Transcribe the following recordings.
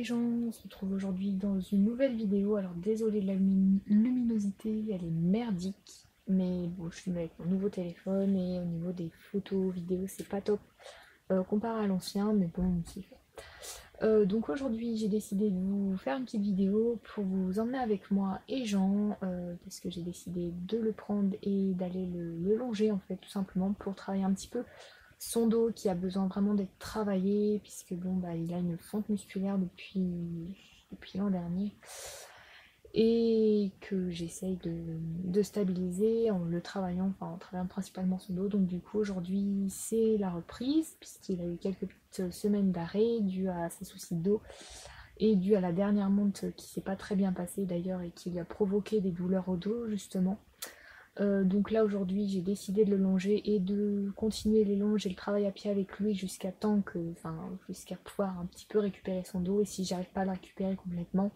gens, on se retrouve aujourd'hui dans une nouvelle vidéo. Alors désolée de la luminosité, elle est merdique. Mais bon, je suis avec mon nouveau téléphone et au niveau des photos, vidéos, c'est pas top comparé à l'ancien, mais bon, c'est fait. Donc aujourd'hui, j'ai décidé de vous faire une petite vidéo pour vous emmener avec moi et Jean, parce que j'ai décidé de le prendre et d'aller le longer en fait, tout simplement pour travailler un petit peu son dos qui a besoin vraiment d'être travaillé, puisque bon bah il a une fonte musculaire depuis l'an dernier et que j'essaye de stabiliser en le travaillant, enfin en travaillant principalement son dos. Donc du coup aujourd'hui c'est la reprise, puisqu'il a eu quelques petites semaines d'arrêt dû à ses soucis de dos et dû à la dernière monte qui s'est pas très bien passée d'ailleurs et qui lui a provoqué des douleurs au dos justement. Donc là aujourd'hui j'ai décidé de le longer et de continuer les longes et le travail à pied avec lui jusqu'à temps que, enfin jusqu'à pouvoir un petit peu récupérer son dos, et si j'arrive pas à le récupérer complètement,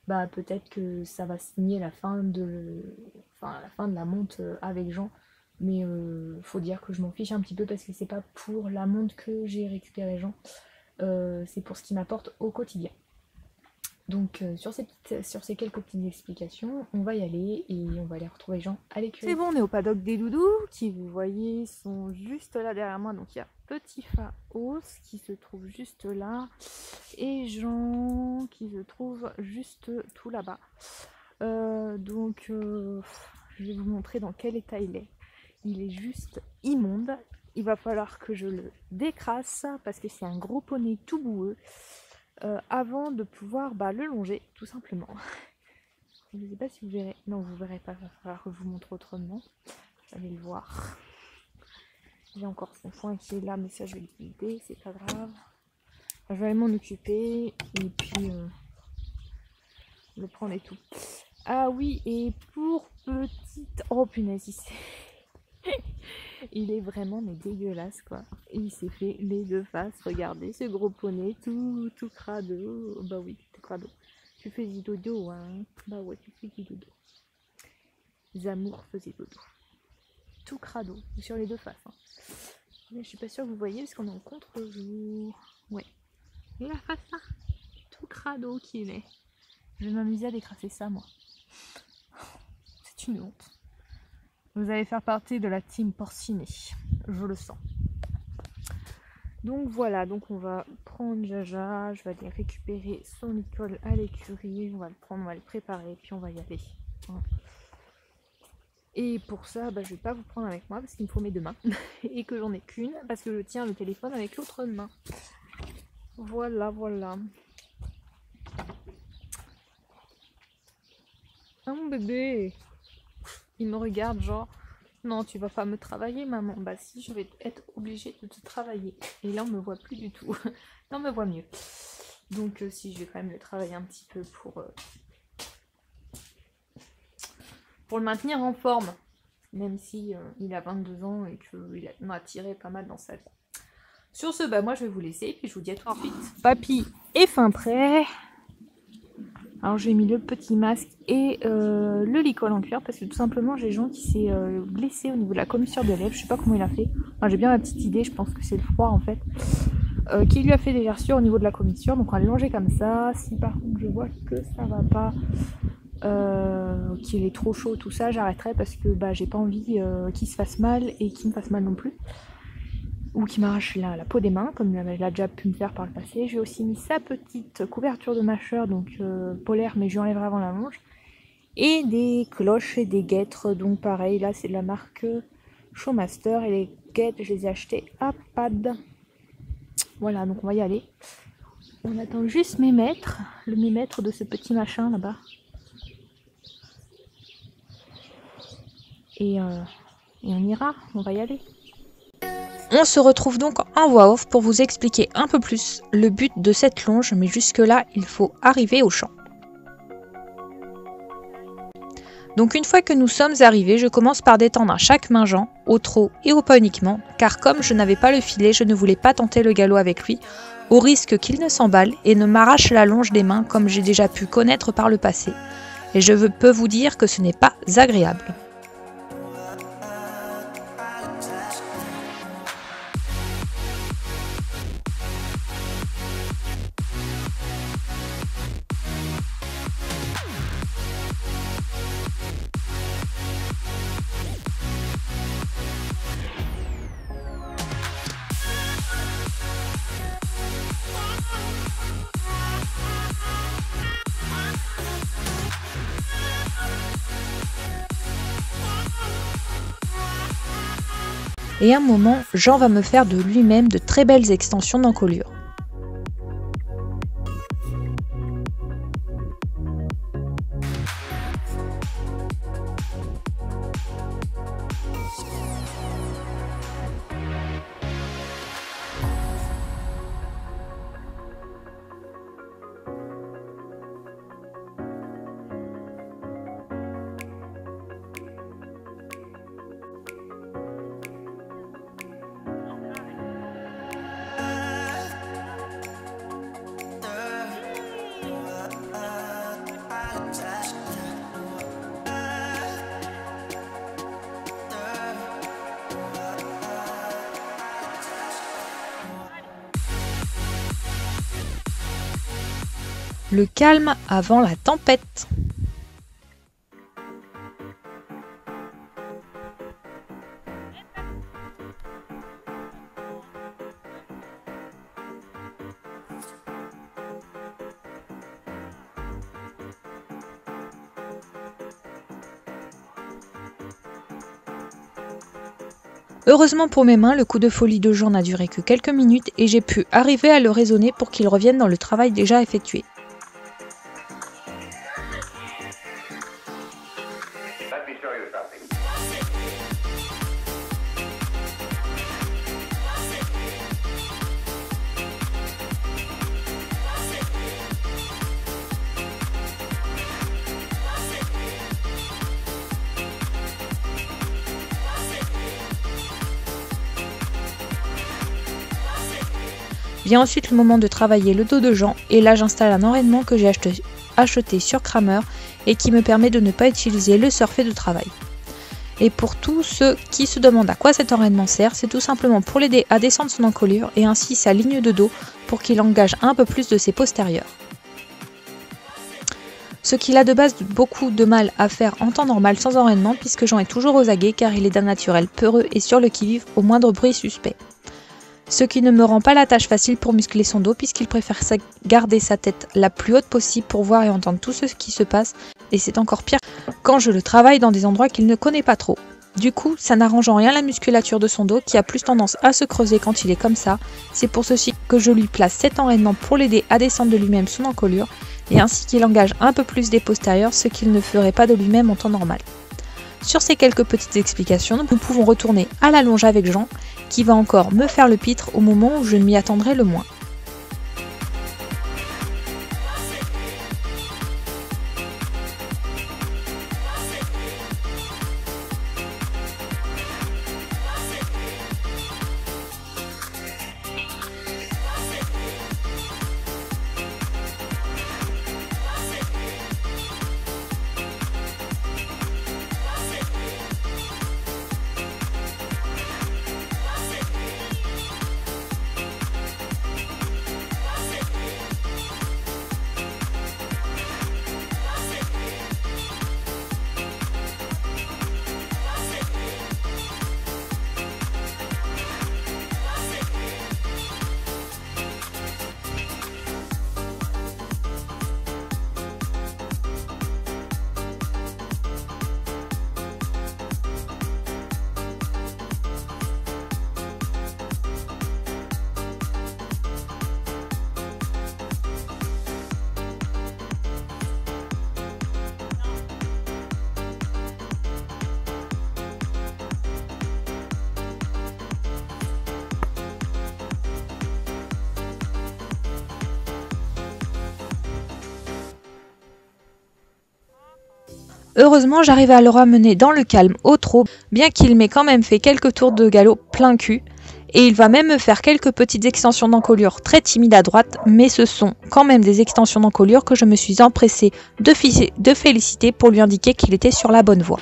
bah peut-être que ça va signer la fin de la monte avec Jean. Mais faut dire que je m'en fiche un petit peu parce que c'est pas pour la monte que j'ai récupéré Jean, c'est pour ce qu'il m'apporte au quotidien. Donc sur ces quelques petites explications, on va y aller et on va aller retrouver Jean à l'écurie. C'est bon, on est au paddock des doudous qui, vous voyez, sont juste là derrière moi. Donc il y a Petit Faos qui se trouve juste là et Jean qui se trouve juste tout là-bas. Je vais vous montrer dans quel état il est. Il est juste immonde. Il va falloir que je le décrasse parce que c'est un gros poney tout boueux. Avant de pouvoir le longer, tout simplement. Je ne sais pas si vous verrez. Non, vous verrez pas, il va falloir que je vous montre autrement. Vous allez le voir. J'ai encore son foin qui est là, mais ça je vais le vider, c'est pas grave. Je vais aller m'en occuper et puis le prendre et tout. Ah oui, et pour petite... Oh punaise, il est vraiment mais dégueulasse quoi. Il s'est fait les deux faces, regardez ce gros poney tout crado. Bah oui, tout crado. Tu fais du dodo hein. Bah ouais, tu fais du dodo. Zamour faisait dodo. Tout crado, sur les deux faces. Hein. Mais je suis pas sûre que vous voyez parce qu'on est en contre-jour. Ouais. Et la face là, tout crado qu'il est. Je vais m'amuser à décrasser ça moi. C'est une honte. Vous allez faire partie de la team porcinée, je le sens. Donc voilà, donc on va prendre Jaja, je vais aller récupérer son Nicole à l'écurie, on va le prendre, on va le préparer, puis on va y aller. Et pour ça, je vais pas vous prendre avec moi parce qu'il me faut mes deux mains, et que j'en ai qu'une, parce que je tiens le téléphone avec l'autre main. Voilà, voilà. Ah mon bébé, il me regarde genre... Non, tu vas pas me travailler, maman. Bah si, je vais être obligée de te travailler. Et là, on me voit plus du tout. Là, on me voit mieux. Donc si, je vais quand même le travailler un petit peu pour le maintenir en forme. Même si il a 22 ans et qu'il en a tiré pas mal dans sa vie. Sur ce, moi, je vais vous laisser. Et puis, je vous dis à tout de suite. Papy est fin prêt. Alors j'ai mis le petit masque et le licol en cuir parce que tout simplement j'ai Jean qui s'est blessé au niveau de la commissure de lèvres. Je sais pas comment il a fait. Enfin, j'ai bien ma petite idée, je pense que c'est le froid en fait. Qui lui a fait des gerçures au niveau de la commissure. Donc on va le longer comme ça. Si par contre je vois que ça va pas, qu'il est trop chaud, tout ça, j'arrêterai parce que j'ai pas envie qu'il se fasse mal et qu'il me fasse mal non plus. Ou qui m'arrache la peau des mains, comme il a déjà pu me faire par le passé. J'ai aussi mis sa petite couverture de mâcheur, donc polaire, mais je lui enlèverai avant la longe. Et des cloches et des guêtres, donc pareil, là c'est de la marque Showmaster, et les guêtres, je les ai achetées à Pad. Voilà, donc on va y aller. On attend juste le mémètre de ce petit machin là-bas. Et on ira, on va y aller. On se retrouve donc en voix off pour vous expliquer un peu plus le but de cette longe, mais jusque-là, il faut arriver au champ. Donc une fois que nous sommes arrivés, je commence par détendre à chaque main Jean, au trot et au pas uniquement, car comme je n'avais pas le filet, je ne voulais pas tenter le galop avec lui, au risque qu'il ne s'emballe et ne m'arrache la longe des mains comme j'ai déjà pu connaître par le passé. Et je peux vous dire que ce n'est pas agréable. et à un moment, Jean va me faire de lui-même de très belles extensions d'encolure. Le calme avant la tempête. Heureusement pour mes mains, le coup de folie de Jean n'a duré que quelques minutes et j'ai pu arriver à le raisonner pour qu'il revienne dans le travail déjà effectué. Vient ensuite le moment de travailler le dos de Jean et là j'installe un enraînement que j'ai acheté sur Kramer et qui me permet de ne pas utiliser le surfait de travail. Et pour tous ceux qui se demandent à quoi cet enraînement sert, c'est tout simplement pour l'aider à descendre son encolure et ainsi sa ligne de dos pour qu'il engage un peu plus de ses postérieurs. Ce qu'il a de base beaucoup de mal à faire en temps normal sans enraînement puisque Jean est toujours aux aguets car il est d'un naturel peureux et sur le qui-vive au moindre bruit suspect. Ce qui ne me rend pas la tâche facile pour muscler son dos puisqu'il préfère garder sa tête la plus haute possible pour voir et entendre tout ce qui se passe et c'est encore pire quand je le travaille dans des endroits qu'il ne connaît pas trop. Du coup, ça n'arrange en rien la musculature de son dos qui a plus tendance à se creuser quand il est comme ça. C'est pour ceci que je lui place cet enraînement pour l'aider à descendre de lui-même son encolure et ainsi qu'il engage un peu plus des postérieurs, ce qu'il ne ferait pas de lui-même en temps normal. Sur ces quelques petites explications, nous pouvons retourner à la longe avec Jean, qui va encore me faire le pitre au moment où je ne m'y attendrai le moins. Heureusement, j'arrive à le ramener dans le calme au trot, bien qu'il m'ait quand même fait quelques tours de galop plein cul. Et il va même me faire quelques petites extensions d'encolure très timides à droite, mais ce sont quand même des extensions d'encolure que je me suis empressée de féliciter pour lui indiquer qu'il était sur la bonne voie.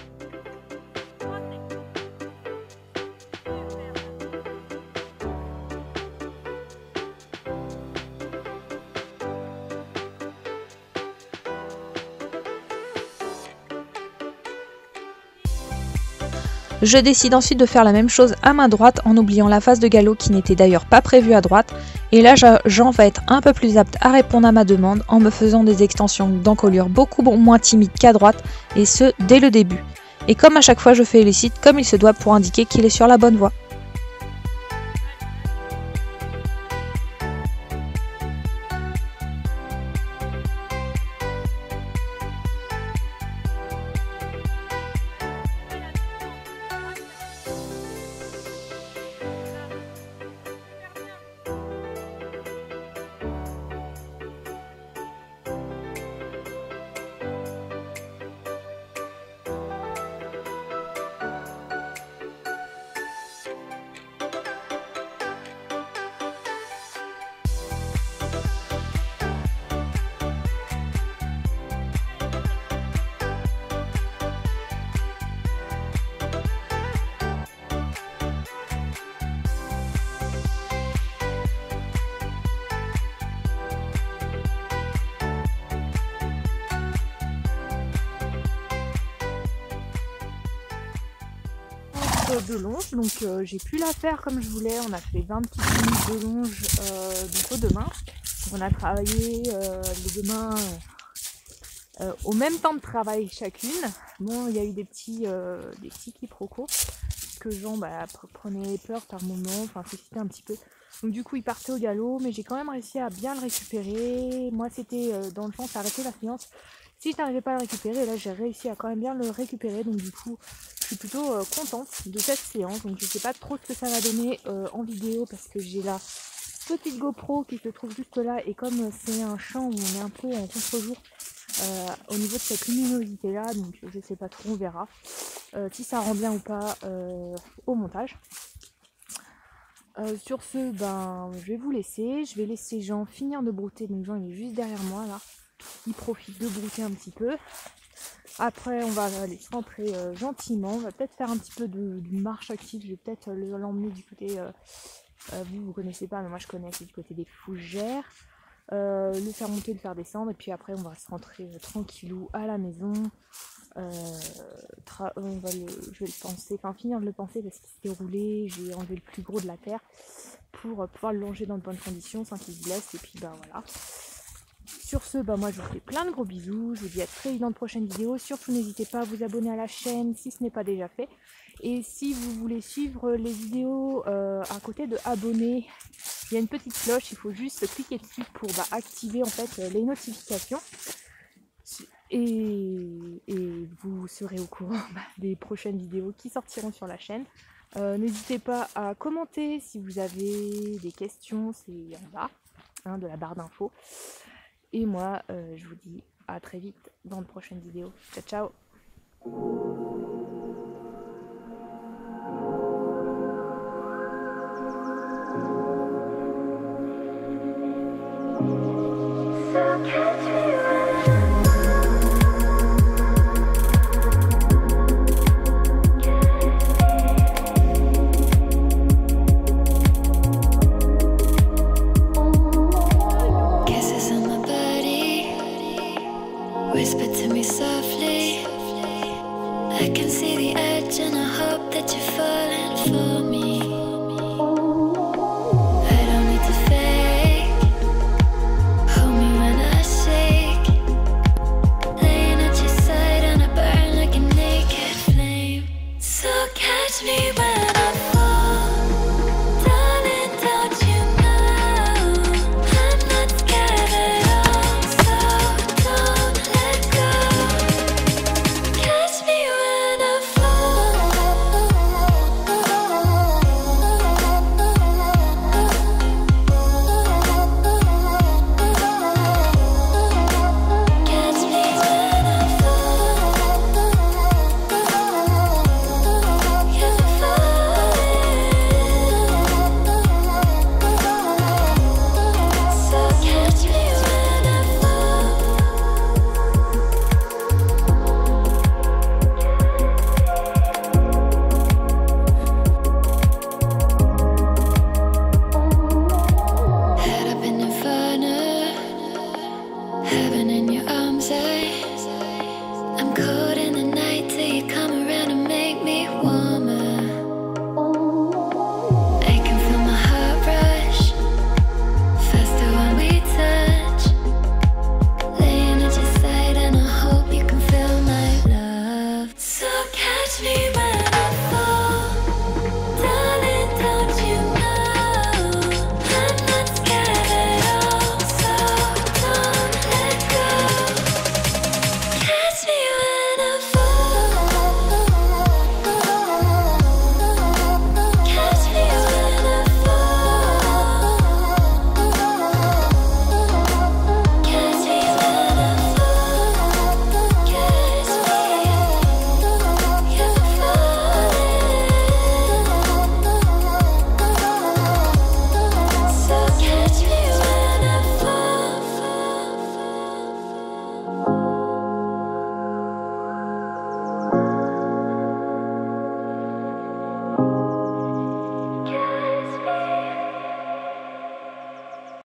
Je décide ensuite de faire la même chose à main droite en oubliant la phase de galop qui n'était d'ailleurs pas prévue à droite. Et là, Jean va être un peu plus apte à répondre à ma demande en me faisant des extensions d'encolure beaucoup moins timides qu'à droite, et ce, dès le début. Et comme à chaque fois, je félicite comme il se doit pour indiquer qu'il est sur la bonne voie. de longe, donc j'ai pu la faire comme je voulais. On a fait 20 petites minutes de longe donc aux deux mains. Donc on a travaillé les deux mains au même temps de travail chacune. Bon, il y a eu des petits quiproquos, que Jean prenait peur par moment, enfin c'était un petit peu. Donc du coup il partait au galop, mais j'ai quand même réussi à bien le récupérer. Moi c'était dans le sens arrêter la séance. Si je n'arrivais pas à le récupérer, là j'ai réussi à quand même bien le récupérer, donc du coup je suis plutôt contente de cette séance. Donc je sais pas trop ce que ça va donner en vidéo, parce que j'ai la petite GoPro qui se trouve juste là, et comme c'est un champ où on est un peu en contre-jour au niveau de cette luminosité là, donc je sais pas trop, on verra si ça rend bien ou pas au montage. Sur ce, je vais vous laisser. Je vais laisser Jean finir de brouter. Donc Jean il est juste derrière moi là. Il profite de brouter un petit peu. Après on va aller se rentrer gentiment. On va peut-être faire un petit peu de marche active. Je vais peut-être l'emmener du côté... vous connaissez pas, mais moi je connais, c'est du côté des fougères. Le faire monter, le faire descendre. Et puis après on va se rentrer tranquillou à la maison. Je vais le penser, finir de le penser, parce qu'il s'était roulé. J'ai enlevé le plus gros de la terre pour pouvoir le longer dans de bonnes conditions sans qu'il se blesse. Et puis voilà. Sur ce, moi je vous fais plein de gros bisous. Je vous dis à très vite dans de prochaines vidéos. Surtout n'hésitez pas à vous abonner à la chaîne si ce n'est pas déjà fait. Et si vous voulez suivre les vidéos à côté de abonner, il y a une petite cloche. Il faut juste cliquer dessus pour activer en fait les notifications. Et vous serez au courant des prochaines vidéos qui sortiront sur la chaîne. N'hésitez pas à commenter si vous avez des questions, c'est en bas de la barre d'infos. Et moi je vous dis à très vite dans de prochaines vidéos. Ciao ciao. Whisper to me softly. I can see the edge and I hope that you're falling for